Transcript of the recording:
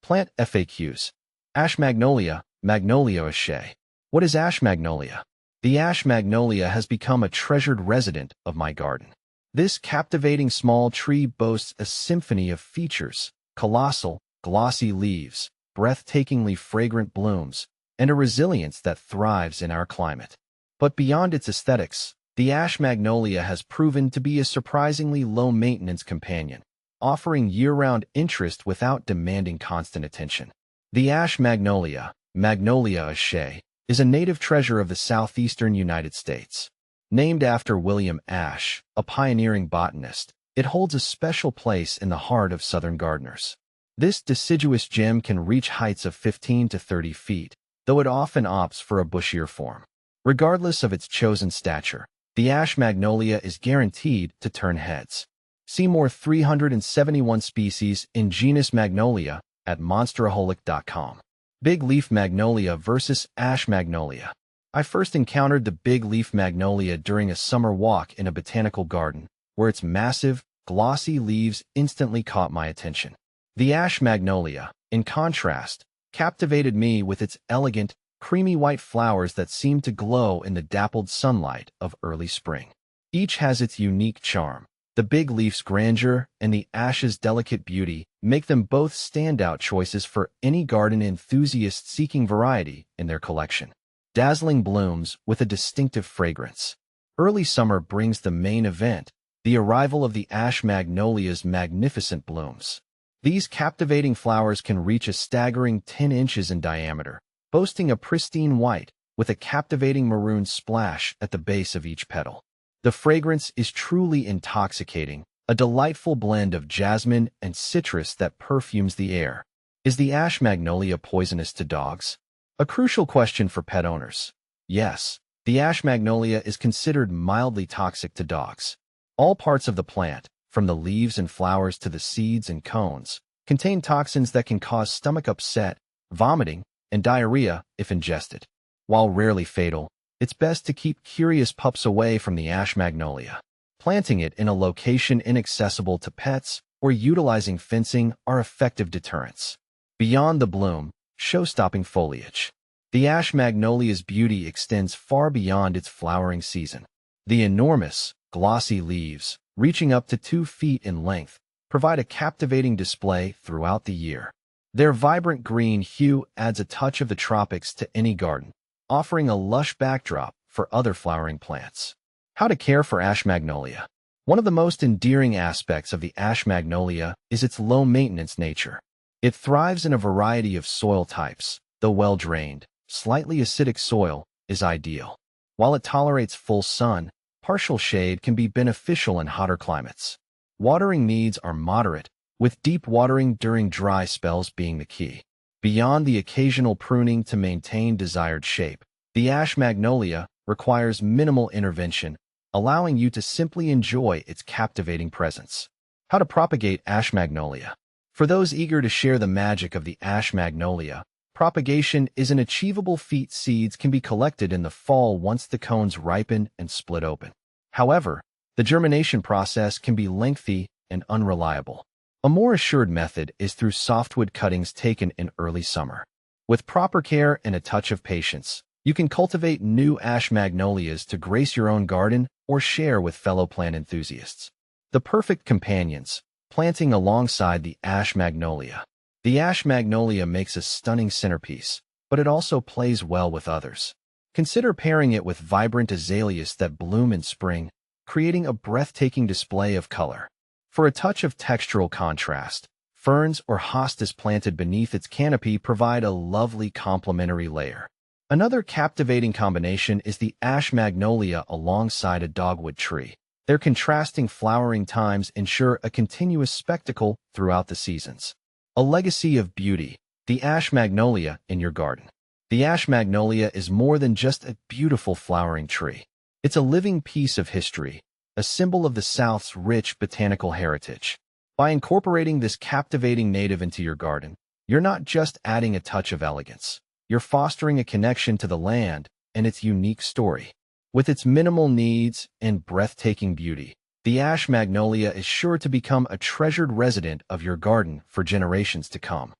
Plant FAQs. Ashe Magnolia, Magnolia Ashei. What is Ashe Magnolia? The Ashe Magnolia has become a treasured resident of my garden. This captivating small tree boasts a symphony of features: colossal, glossy leaves, breathtakingly fragrant blooms, and a resilience that thrives in our climate. But beyond its aesthetics, the Ashe Magnolia has proven to be a surprisingly low-maintenance companion, offering year-round interest without demanding constant attention. The Ashe Magnolia, Magnolia Ashei, is a native treasure of the southeastern United States. Named after William Ashe, a pioneering botanist, it holds a special place in the heart of southern gardeners. This deciduous gem can reach heights of 15 to 30 feet, though it often opts for a bushier form. Regardless of its chosen stature, the Ashe Magnolia is guaranteed to turn heads. See more 371 species in genus Magnolia at monsteraholic.com. Big leaf magnolia versus Ashe Magnolia. I first encountered the big leaf magnolia during a summer walk in a botanical garden, where its massive, glossy leaves instantly caught my attention. The Ashe Magnolia, in contrast, captivated me with its elegant, creamy white flowers that seemed to glow in the dappled sunlight of early spring. Each has its unique charm. The big leaf's grandeur and the Ashe's delicate beauty make them both standout choices for any garden enthusiast seeking variety in their collection. Dazzling blooms with a distinctive fragrance. Early summer brings the main event, the arrival of the Ashe Magnolia's magnificent blooms. These captivating flowers can reach a staggering 10 inches in diameter, boasting a pristine white with a captivating maroon splash at the base of each petal. The fragrance is truly intoxicating, a delightful blend of jasmine and citrus that perfumes the air. Is the Ashe Magnolia poisonous to dogs? A crucial question for pet owners. Yes, the Ashe Magnolia is considered mildly toxic to dogs. All parts of the plant, from the leaves and flowers to the seeds and cones, contain toxins that can cause stomach upset, vomiting, and diarrhea if ingested. While rarely fatal, it's best to keep curious pups away from the Ashe Magnolia. Planting it in a location inaccessible to pets or utilizing fencing are effective deterrents. Beyond the bloom, show-stopping foliage. The Ashe Magnolia's beauty extends far beyond its flowering season. The enormous, glossy leaves, reaching up to 2 feet in length, provide a captivating display throughout the year. Their vibrant green hue adds a touch of the tropics to any garden, offering a lush backdrop for other flowering plants. How to care for Ashe Magnolia. One of the most endearing aspects of the Ashe Magnolia is its low-maintenance nature. It thrives in a variety of soil types, though well-drained, slightly acidic soil is ideal. While it tolerates full sun, partial shade can be beneficial in hotter climates. Watering needs are moderate, with deep watering during dry spells being the key. Beyond the occasional pruning to maintain desired shape, the Ashe Magnolia requires minimal intervention, allowing you to simply enjoy its captivating presence. How to propagate Ashe Magnolia. For those eager to share the magic of the Ashe Magnolia, propagation is an achievable feat. Seeds can be collected in the fall once the cones ripen and split open. However, the germination process can be lengthy and unreliable. A more assured method is through softwood cuttings taken in early summer. With proper care and a touch of patience, you can cultivate new Ashe Magnolias to grace your own garden or share with fellow plant enthusiasts. The perfect companions, planting alongside the Ashe Magnolia. The Ashe Magnolia makes a stunning centerpiece, but it also plays well with others. Consider pairing it with vibrant azaleas that bloom in spring, creating a breathtaking display of color. For a touch of textural contrast, ferns or hostas planted beneath its canopy provide a lovely complementary layer. Another captivating combination is the Ashe Magnolia alongside a dogwood tree. Their contrasting flowering times ensure a continuous spectacle throughout the seasons. A legacy of beauty, the Ashe Magnolia in your garden. The Ashe Magnolia is more than just a beautiful flowering tree. It's a living piece of history, a symbol of the South's rich botanical heritage. By incorporating this captivating native into your garden, you're not just adding a touch of elegance. You're fostering a connection to the land and its unique story. With its minimal needs and breathtaking beauty, the Ashe Magnolia is sure to become a treasured resident of your garden for generations to come.